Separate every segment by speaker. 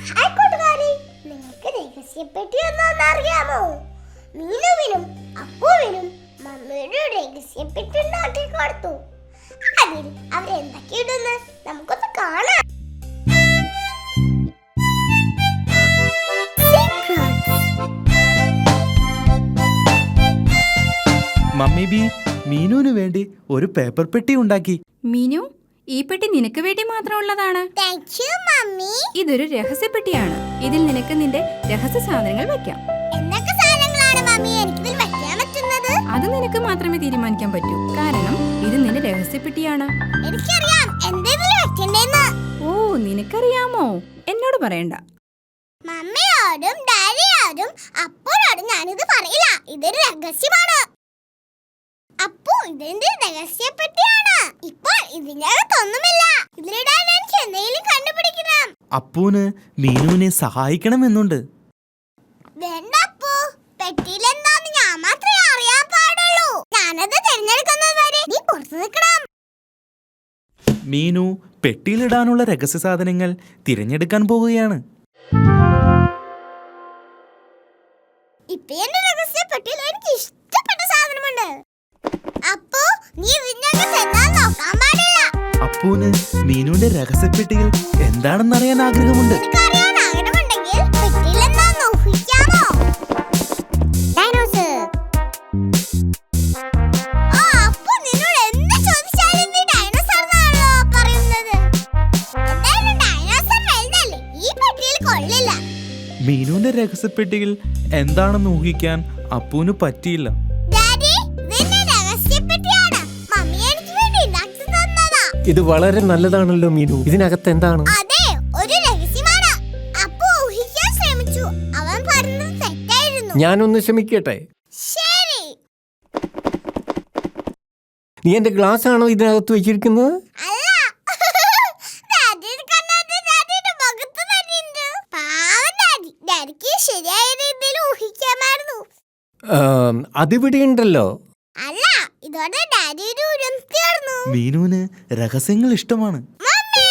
Speaker 1: Hi കൂട്ടുകാരി, നിങ്ങൾക്ക് രഹസ്യപ്പെട്ടി അറിയാമോ? മീനുവിനും അപ്പുവിനും മമ്മിയുടെ രഹസ്യപ്പെട്ടി ഉണ്ടാക്കി കൊടുത്തു. അതിൽ അവരെന്തൊക്കെ ഇടുന്നു നമുക്കൊന്ന് കാണാം.
Speaker 2: മമ്മി ബി മീനുവിന് വേണ്ടി ഒരു പേപ്പർ പെട്ടി ഉണ്ടാക്കി.
Speaker 3: മീനു, ഈ പെട്ടി നിനക്ക് വേണ്ടി മാത്രമുള്ളതാണ്. ഇതൊരു രഹസ്യപ്പെട്ടിയാണ്. ഇതിൽ നിനക്ക് നിന്റെ രഹസ്യ സാധനങ്ങൾ വെക്കാം.
Speaker 1: എന്തൊക്കെ സാധനങ്ങളാണ് മമ്മി എനിക്കിതിൽ വെക്കാൻ പറ്റുന്നത്?
Speaker 3: അത് നിനക്ക് മാത്രമേ തീരുമാനിക്കാൻ പറ്റൂ. കാരണം ഇത് നിന്റെ രഹസ്യപ്പെട്ടിയാണ്.
Speaker 1: എനിക്കറിയാം എന്തെങ്കിലും വെക്കണ്ടേന്ന്.
Speaker 3: ഓ, നിനക്കറിയാമോ? എന്നോട് പറയണ്ട.
Speaker 1: മമ്മിയോടും ഡാഡിയോടും അപ്പോഴോടും ഞാനിത് പറയില്ല. ഇതൊരു രഹസ്യമാണ്. അപ്പു, ഇതെന്റെ രഹസ്യപ്പെട്ടിയാണ്. ഇപ്പോൾ ഇതിന്റെ അകത്തൊന്നുമില്ല. ഇതിലിടാൻ എനിക്ക് എന്തെങ്കിലും കണ്ടുപിടിക്കണം.
Speaker 2: അപ്പൂന് മീനുവിനെ സഹായിക്കണമെന്നുണ്ട്.
Speaker 1: വേണ്ട അപ്പു, പെട്ടിയിൽ എന്താന്ന് ഞാൻ മാത്രമേ അറിയാൻ പാടുള്ളൂ. ഞാനത് തിരഞ്ഞെടുക്കുന്നത് വരെ നീ പുറത്തു നിൽക്കണം.
Speaker 2: മീനു പെട്ടിയിലിടാനുള്ള രഹസ്യ സാധനങ്ങൾ തിരഞ്ഞെടുക്കാൻ പോവുകയാണ്.
Speaker 1: ഇപ്പൊ എന്റെ രഹസ്യപ്പെട്ടിയിൽ എനിക്ക് ഇഷ്ടപ്പെട്ട സാധനമുണ്ട്. അപ്പു, നീ ഇതിന്റെ അകത്ത് എന്താന്ന് നോക്കാൻ പാടില്ല.
Speaker 2: അപ്പൂന് മീനുവിന്റെ രഹസ്യപ്പെട്ടിയിൽ എന്താണെന്നറിയാൻ ആഗ്രഹമുണ്ട്.
Speaker 1: എനിക്കറിയാൻ ആഗ്രഹമുണ്ടെങ്കിൽ പെട്ടിയിൽ എന്താന്ന് ഊഹിക്കാമോ? ഡൈനോസർ. ആ, അപ്പു നിന്നോട് എന്ത് ചോദിച്ചാലും നീ ഡൈനോസർ എന്നാണല്ലോ പറയുന്നത്. എന്തായാലും ഡൈനോസർ വലുതല്ലേ, ഈ പെട്ടിയിൽ കൊള്ളില്ല.
Speaker 2: മീനുവിന്റെ രഹസ്യപ്പെട്ടിയിൽ എന്താണെന്ന് ഊഹിക്കാൻ അപ്പൂന് പറ്റിയില്ല.
Speaker 1: ഡാഡി, ഇതിന്റെ രഹസ്യപ്പെട്ടിയാണ്. മമ്മി എനിക്ക് വേണ്ടി ഉണ്ടാക്കി തന്നതാ.
Speaker 4: ഇത് വളരെ നല്ലതാണല്ലോ മീനു. ഇതിനകത്ത് എന്താണ്?
Speaker 1: അതെ, ഒരു രഹസ്യമാണ്. അപ്പു ഊഹിക്കാൻ ശ്രമിച്ചു. അവൻ പറഞ്ഞത് തെറ്റായിരുന്നു.
Speaker 4: ഞാനൊന്ന് ശ്രമിക്കട്ടെ.
Speaker 1: ശരി.
Speaker 4: നീ എന്റെ ഗ്ലാസ് ആണോ ഇതിനകത്ത് വെച്ചിരിക്കുന്നത്?
Speaker 1: അല്ല. ഡാഡിയുടെ കണ്ണാടി ഡാഡിയുടെ മുഖത്ത് തന്നെയുണ്ട്. പാവം ഡാഡി. ഡാഡിക്ക് ശരിയായ രീതിയിൽ ഊഹിക്കാമായിരുന്നു.
Speaker 4: അതിവിടെ ഉണ്ടല്ലോ.
Speaker 1: അല്ല, ഇതോടെ ഡാഡിയുടെ ഉരം തീർന്നു.
Speaker 2: മീനുവിന് രഹസ്യങ്ങൾ ഇഷ്ടമാണ്.
Speaker 1: മമ്മി,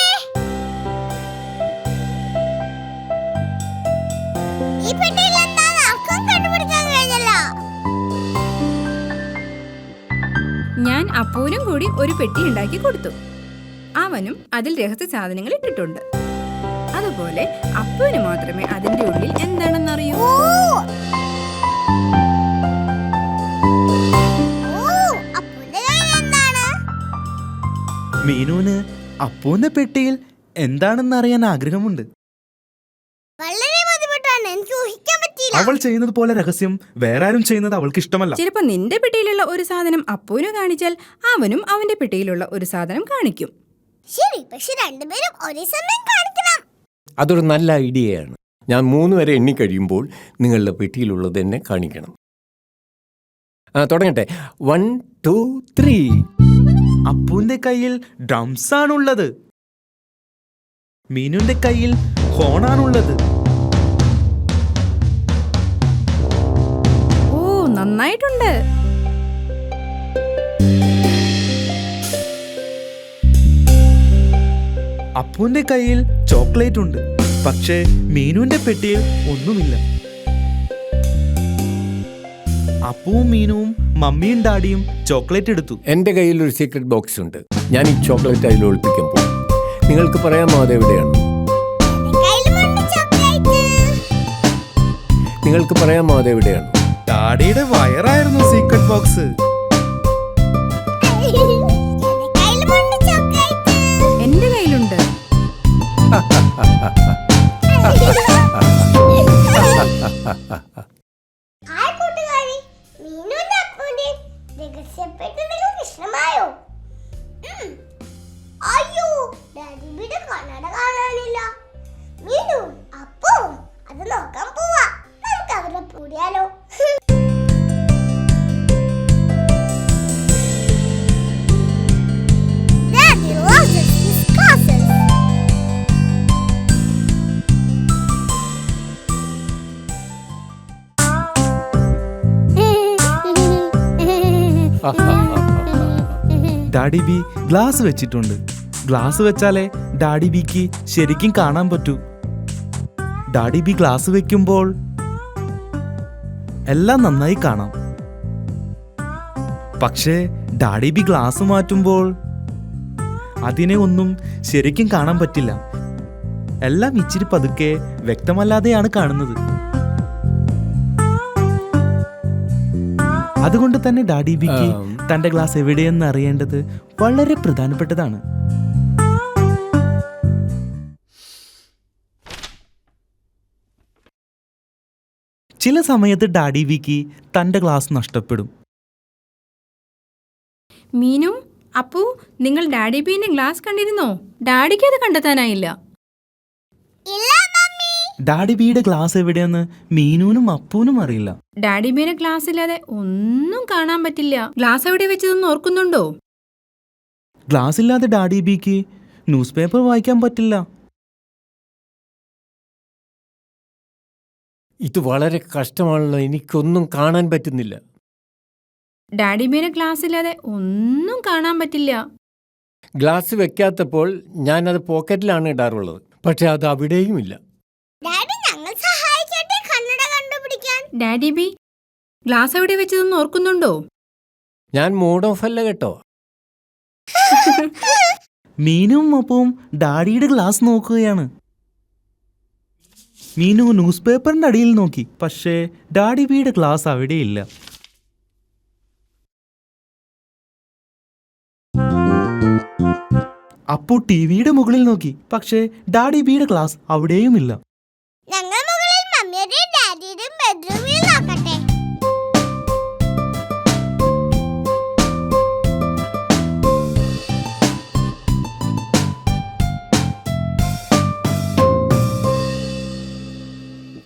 Speaker 1: ഈ പെട്ടിയിൽ എന്താന്ന് ആർക്കും കണ്ടുപിടിക്കാൻ കഴിഞ്ഞല്ലോ.
Speaker 3: ഞാൻ അപ്പൂനും കൂടി ഒരു പെട്ടി ഉണ്ടാക്കി കൊടുത്തു. അവനും അതിൽ രഹസ്യ സാധനങ്ങൾ ഇട്ടിട്ടുണ്ട്. അതുപോലെ അപ്പൂന് മാത്രമേ അതിന്റെ ഉള്ളിൽ എന്താണെന്നറിയൂ.
Speaker 1: അപ്പുവിന്റെ കയ്യിൽ എന്താണ്?
Speaker 2: മീനുവിന് അപ്പൂന്റെ പെട്ടിയിൽ എന്താണെന്നറിയാൻ ആഗ്രഹമുണ്ട്.
Speaker 1: വളരെ ബുദ്ധിമുട്ടാണ്, എനിക്ക് ഊഹിക്കാൻ പറ്റിയില്ല.
Speaker 2: അവൾ ചെയ്യുന്നത് പോലെ രഹസ്യം വേറെ ആരും ചെയ്യുന്നത് അവൾക്ക് ഇഷ്ടമല്ല.
Speaker 3: ചിലപ്പോ നിന്റെ പെട്ടിയിലുള്ള ഒരു സാധനം അപ്പൂന് കാണിച്ചാൽ അവനും അവന്റെ പെട്ടിയിലുള്ള ഒരു സാധനം കാണിക്കും.
Speaker 1: ശരി, പക്ഷെ രണ്ടുപേരും ഒരേ സമയം കാണിക്കണം.
Speaker 4: അതൊരു നല്ല ഐഡിയയാണ്. ഞാൻ 3 വരെ എണ്ണി കഴിയുമ്പോൾ നിങ്ങളുടെ പെട്ടിയിലുള്ളത് എന്നെ കാണിക്കണം. തുടങ്ങട്ടെ. 1 2 3.
Speaker 2: അപ്പൂന്റെ കയ്യിൽ ഡ്രംസ് ആണുള്ളത്. മീനുവിന്റെ കയ്യിൽ ഹോണാണുള്ളത്.
Speaker 3: ഓ, നന്നായിട്ടുണ്ട്.
Speaker 2: അപ്പൂന്റെ കയ്യിൽ ചോക്ലേറ്റ് ഉണ്ട്. പക്ഷേ മീനുവിന്റെ പെട്ടിയിൽ ഒന്നുമില്ല. അപ്പുവും മീനുവും മമ്മിയും ഡാഡിയും ചോക്ലേറ്റ് എടുത്തു.
Speaker 4: എൻ്റെ കയ്യിൽ ഒരു സീക്രട്ട് ബോക്സ് ഉണ്ട്. ഞാൻ ഈ ചോക്ലേറ്റ് അതിൽ ഒളിപ്പിക്കാൻ പോകും. നിങ്ങൾക്ക് പറയാമോ അതെവിടെയാണ്? നിങ്ങൾക്ക് പറയാമോ അതെവിടെയാണ്?
Speaker 2: ഡാഡിയുടെ വയറായിരുന്നു സീക്രട്ട് ബോക്സ്.
Speaker 3: എന്റെ കയ്യിലുണ്ട്.
Speaker 1: ഹായ് കൂട്ടുകാരി, മീനുവിന്റെ അപ്പുവിന്റെയും രഹസ്യപ്പെട്ടി നിങ്ങൾക്ക് ഇഷ്ടമായോ? അയ്യോ, ഡാഡിയുടെ കണ്ണട കാണാനില്ല. മീനും അപ്പുവും അത് നോക്കാൻ പോവാ. നമുക്ക് അവരെ കൂടിയാലോ? Daddy loves his cousins.
Speaker 2: Daddy B glass വെച്ചിട്ടുണ്ട്. ഗ്ലാസ് വെച്ചാലേ ഡാഡി ബിക്ക് ശരിക്കും കാണാൻ പറ്റൂ. ഡാഡി ബി ഗ്ലാസ് വെക്കുമ്പോൾ എല്ലാം നന്നായി കാണാം. പക്ഷേ ഡാഡി ബി ഗ്ലാസ് മാറ്റുമ്പോൾ അതിനെ ഒന്നും ശരിക്കും കാണാൻ പറ്റില്ല. എല്ലാം ഇച്ചിരി പതുക്കെ വ്യക്തമല്ലാതെയാണ് കാണുന്നത്. അതുകൊണ്ട് തന്നെ ഡാഡി ബിക്ക് തന്റെ ഗ്ലാസ് എവിടെയെന്ന് അറിയേണ്ടത് വളരെ പ്രധാനപ്പെട്ടതാണ്. ചില സമയത്ത് ഡാഡി ബിക്ക് തന്റെ ഗ്ലാസ് നഷ്ടപ്പെടും.
Speaker 3: മീനു, അപ്പു, നിങ്ങൾ ഡാഡി ബീന്റെ ഗ്ലാസ് കണ്ടിരുന്നോ? ഡാഡിക്ക് അത് കണ്ടെത്താനായില്ല.
Speaker 1: ഇല്ല മമ്മി.
Speaker 2: ഡാഡി ബിയുടെ ഗ്ലാസ് എവിടെയെന്ന് മീനുവിനും അപ്പൂനും അറിയില്ല.
Speaker 3: ഡാഡി ബീന്റെ ഗ്ലാസ് ഇല്ലാതെ ഒന്നും കാണാൻ പറ്റില്ല. ഗ്ലാസ് എവിടെ വെച്ചതെന്ന് ഓർക്കുന്നുണ്ടോ?
Speaker 2: ഗ്ലാസ് ഇല്ലാതെ ഡാഡി ബിക്ക് ന്യൂസ് പേപ്പർ വായിക്കാൻ പറ്റില്ല.
Speaker 4: ഇത് വളരെ കഷ്ടമാണല്ലോ, എനിക്കൊന്നും കാണാൻ പറ്റുന്നില്ല.
Speaker 3: ഡാഡി ബീന്റെ ഗ്ലാസ് ഇല്ലാതെ ഒന്നും കാണാൻ പറ്റില്ല.
Speaker 4: ഗ്ലാസ് വെക്കാത്തപ്പോൾ ഞാനത് പോക്കറ്റിലാണ് ഇടാറുള്ളത്, പക്ഷെ അത് അവിടെയും ഇല്ല.
Speaker 1: ഡാഡി ഞങ്ങൾ സഹായിക്കട്ടെ കണ്ണട കണ്ടുപിടിക്കാൻ.
Speaker 3: ഡാഡി ബി ഗ്ലാസ് എവിടെ വെച്ചതെന്ന് ഓർക്കുന്നുണ്ടോ?
Speaker 4: ഞാൻ മൂഡ് ഓഫ് അല്ല കേട്ടോ.
Speaker 2: മീനും അപ്പവും ഡാഡിയുടെ ഗ്ലാസ് നോക്കുകയാണ്. മീനു ന്യൂസ് പേപ്പറിന്റെ അടിയിൽ നോക്കി, പക്ഷേ ഡാഡി ബിയുടെ ഗ്ലാസ് അവിടെയില്ല. അപ്പു ടിവിയുടെ മുകളിൽ നോക്കി, പക്ഷേ ഡാഡി ബിയുടെ ഗ്ലാസ് അവിടെയുമില്ല.
Speaker 1: ഞങ്ങൾ മുകളിൽ മമ്മിയുടെയും ഡാഡിയുടെയും ബെഡ്റൂമിൽ നോക്കട്ടെ.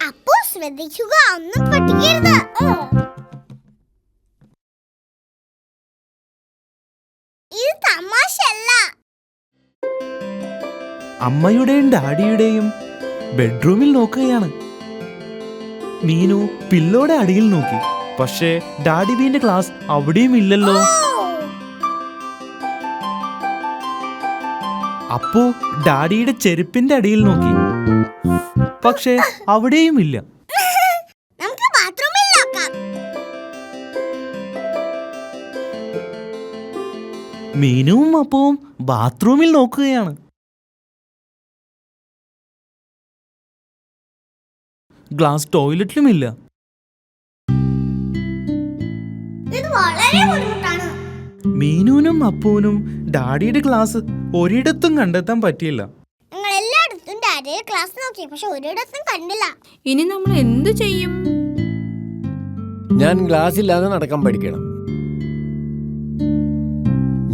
Speaker 1: അപ്പു ശ്രദ്ധിക്കുക, ഒന്നും പൊട്ടിക്കരുത്. ഇത് തമാശല്ല.
Speaker 2: അമ്മയുടെയും ഡാഡിയുടെയും ബെഡ്റൂമിൽ നോക്കുകയാണ്. മീനു പില്ലോടെ അടിയിൽ നോക്കി, പക്ഷേ ഡാഡി ബീന്റെ ഗ്ലാസ് അവിടെയും ഇല്ലല്ലോ. അപ്പു ഡാഡിയുടെ ചെരുപ്പിന്റെ അടിയിൽ നോക്കി, പക്ഷേ അവിടെയും ഇല്ല.
Speaker 1: നമുക്ക് ബാത്റൂമിൽ നോക്കാം.
Speaker 2: മീനുവും അപ്പവും ബാത്റൂമിൽ നോക്കുകയാണ്. ഗ്ലാസ് ടോയ്ലറ്റിലുമില്ല.
Speaker 1: ഇത് വളരെ ബുദ്ധിമുട്ടാണ്.
Speaker 2: മീനുവിനും അപ്പൂനും ഡാഡിയുടെ ഗ്ലാസ് ഒരിടത്തും കണ്ടെത്താൻ പറ്റിയില്ല.
Speaker 1: ഞങ്ങൾ എല്ലായിടത്തും ഡാഡിയുടെ ക്ലാസ് നോക്കി, പക്ഷെ ഒരിടത്തും കണ്ടില്ല.
Speaker 3: ഇനി നമ്മൾ എന്തു ചെയ്യും?
Speaker 4: ഞാൻ ഗ്ലാസ് ഇല്ലാതെ നടക്കാൻ പഠിക്കണം.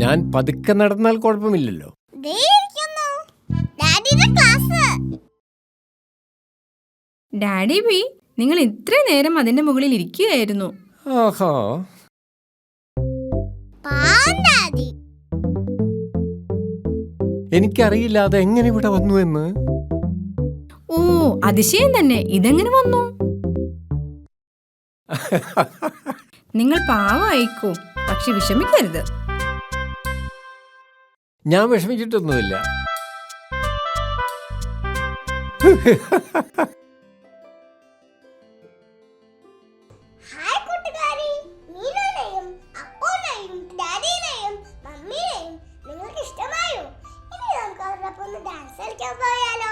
Speaker 4: ഞാൻ പതുക്കെ നടന്നാൽ കുഴപ്പമില്ലല്ലോ.
Speaker 1: ദേ ഇരിക്കുന്നു ഡാഡിയുടെ ക്ലാസ്.
Speaker 3: ഡാഡി ബി, നിങ്ങൾ ഇത്ര നേരം അതിന്റെ മുകളിൽ ഇരിക്കുകയായിരുന്നു.
Speaker 4: ആഹാ,
Speaker 1: പാവം ഡാഡി.
Speaker 4: എനിക്കറിയില്ല അത് എങ്ങനെ ഇവിടെ വന്നു എന്ന്.
Speaker 3: ഓ, അതിശയം തന്നെ. ഇതെങ്ങനെ വന്നു? നിങ്ങൾ പാവമായിക്കോ, പക്ഷെ വിഷമിക്കരുത്.
Speaker 4: ഞാൻ വിഷമിച്ചിട്ടൊന്നുമില്ല.
Speaker 1: ഹായ് കൂട്ടുകാരി, മീനുവിനെയും അപ്പൂനെയും ഡാഡിയെയും മമ്മിയെയും നിങ്ങൾക്ക് ഇഷ്ടമായോ? ഇനി നമുക്ക് അവരോടൊപ്പം ഒന്ന് ഡാൻസ് കളിക്കാൻ പോയാലോ?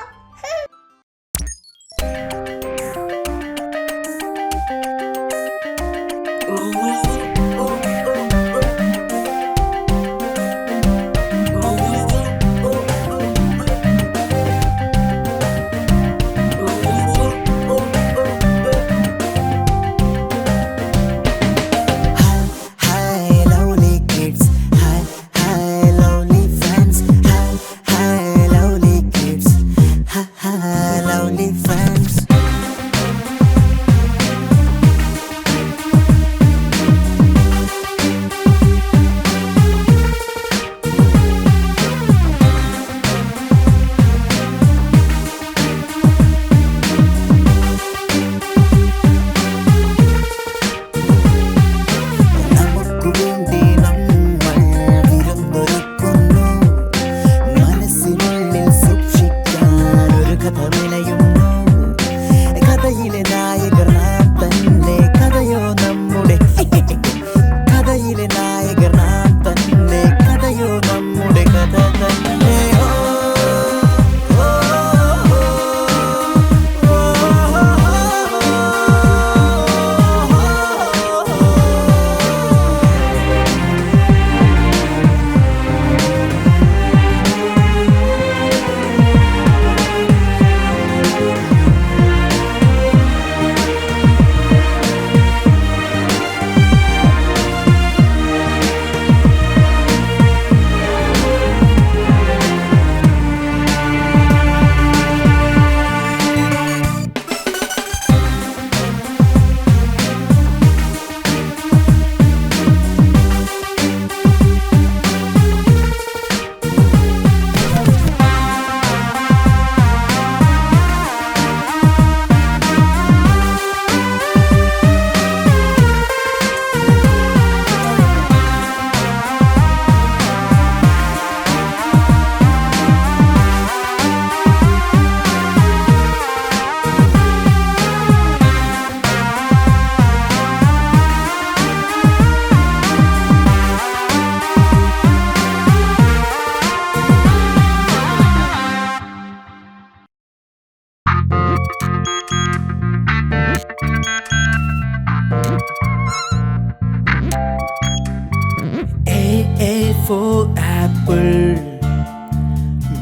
Speaker 5: for apple,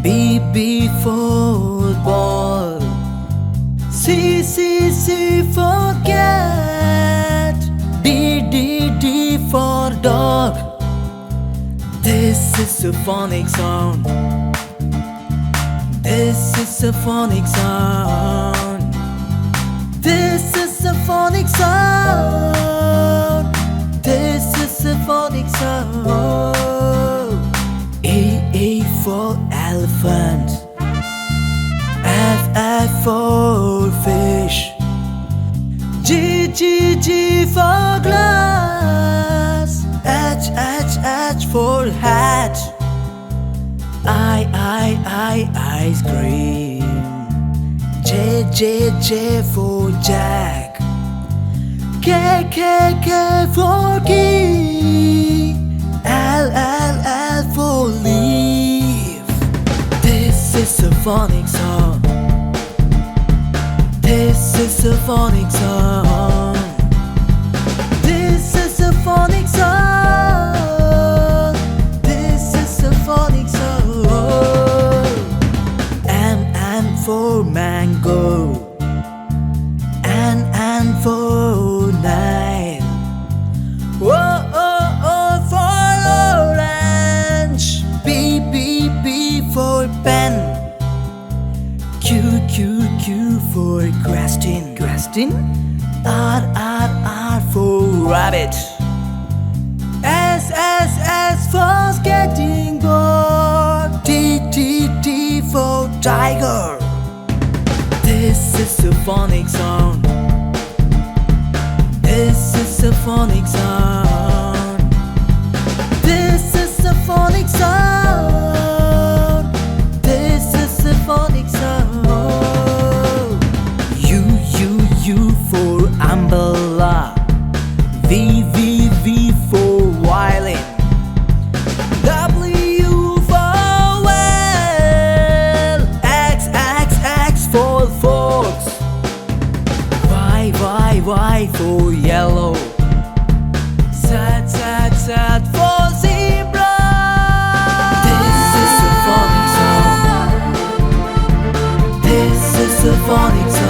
Speaker 5: B for ball, C for cat, D for dog. This is a phonic sound. This is a phonic sound. This is a phonic sound. This is a phonic sound. A for elephant, F for fish, G for glass, H for hat, ice cream, J for Jack, K for key, L for leaf. This is a phonic sound. This is a phonic sound. This is a phonic sound. This is a phonic sound. M for mango, N for nine, O for orange, B for pen, Q for Grastin, R for rabbit, S for skating board, T for tiger. This is a phonic sound. This is a phonic sound. This is a phonic sound. This is a phonic sound. U for umbrella, V for violin, W for whale, X for fox, Y for yellow, Z for zebra. This is a phonic sound. This is a phonic sound.